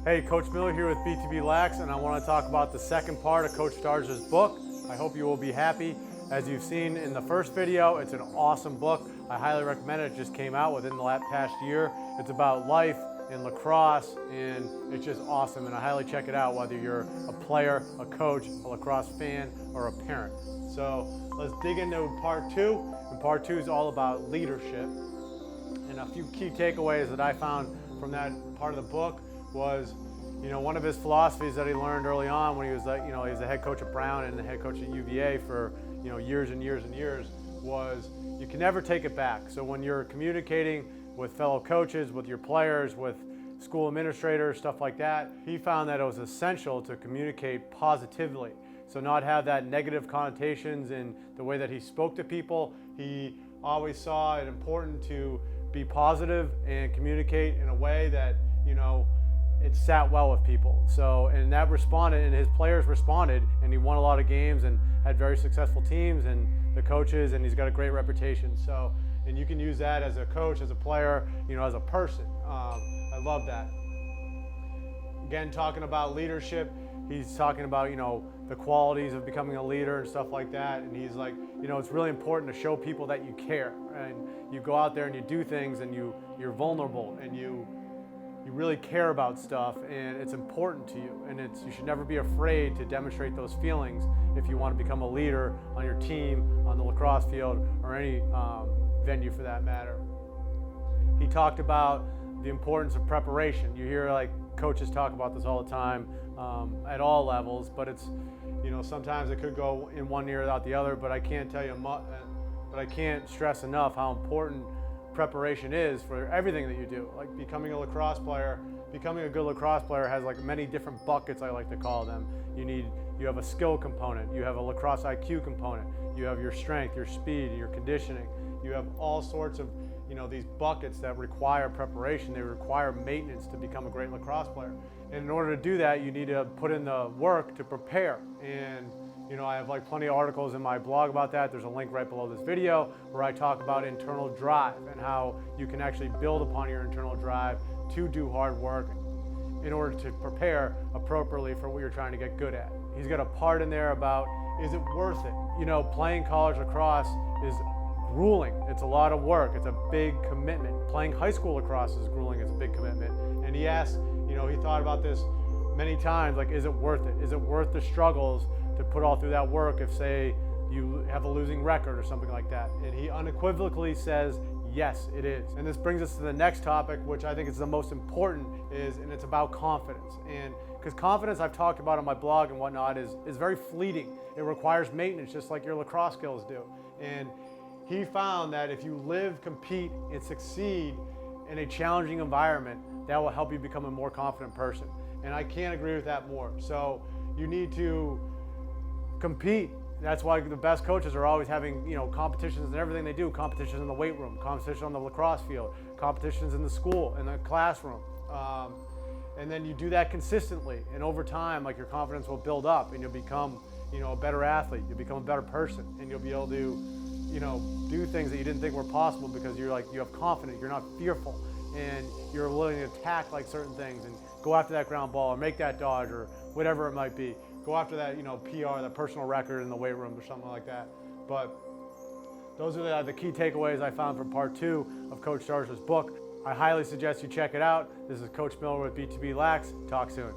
Hey, Coach Miller here with BTB Lax, and I want to talk about the second part of Coach Starsia's book. I hope you will be happy. As you've seen in the first video, it's an awesome book. I highly recommend it. It just came out within the past year. It's about life in lacrosse, and it's just awesome, and I highly check it out whether you're a player, a coach, a lacrosse fan, or a parent. So let's dig into part two, and part two is all about leadership. And a few key takeaways that I found from that part of the book was, one of his philosophies that he learned early on when he was, he was the head coach at Brown and the head coach at UVA for, years and years and years, was you can never take it back. So when you're communicating with fellow coaches, with your players, with school administrators, stuff like that, he found that it was essential to communicate positively. So not have that negative connotations in the way that he spoke to people. He always saw it important to be positive and communicate in a way that, it sat well with people. So, and that responded, and his players responded, and he won a lot of games and had very successful teams and the coaches, and he's got a great reputation. So, and you can use that as a coach, as a player, as a person. I love that. Again, talking about leadership, he's talking about, the qualities of becoming a leader and stuff like that. And he's like, it's really important to show people that you care. And you go out there and you do things and you're vulnerable and you really care about stuff, and it's important to you. And you should never be afraid to demonstrate those feelings if you want to become a leader on your team, on the lacrosse field, or any venue for that matter. He talked about the importance of preparation. You hear coaches talk about this all the time at all levels, but it's, sometimes it could go in one ear without the other, but I can't tell you but I can't stress enough how important preparation is for everything that you do. Like becoming a lacrosse player, becoming a good lacrosse player has many different buckets, I like to call them. You have a skill component, you have a lacrosse IQ component, you have your strength, your speed, your conditioning. You have all sorts of these buckets that require preparation. They require maintenance to become a great lacrosse player. And in order to do that, you need to put in the work to prepare. And I have plenty of articles in my blog about that. There's a link right below this video where I talk about internal drive and how you can actually build upon your internal drive to do hard work in order to prepare appropriately for what you're trying to get good at. He's got a part in there about, is it worth it? Playing college lacrosse is grueling. It's a lot of work. It's a big commitment. Playing high school lacrosse is grueling. It's a big commitment. And he asked, he thought about this many times, is it worth it? Is it worth the struggles to put all through that work if, say, you have a losing record or something like that? And he unequivocally says, yes, it is. And this brings us to the next topic, which I think is the most important, and it's about confidence. And because confidence, I've talked about on my blog and whatnot, is very fleeting. It requires maintenance, just like your lacrosse skills do. And he found that if you live, compete, and succeed in a challenging environment, that will help you become a more confident person. And I can't agree with that more. So you need to compete. That's why the best coaches are always having, competitions in everything they do. Competitions in the weight room, competition on the lacrosse field, competitions in the school, in the classroom. And then you do that consistently. And over time, your confidence will build up and you'll become, a better athlete. You'll become a better person, and you'll be able to, do things that you didn't think were possible because you have confidence, you're not fearful, and you're willing to attack certain things and go after that ground ball or make that dodge or whatever it might be. Go after that, PR, that personal record in the weight room or something like that. But those are the key takeaways I found from part two of Coach Starsia's book. I highly suggest you check it out. This is Coach Miller with BTB Lax. Talk soon.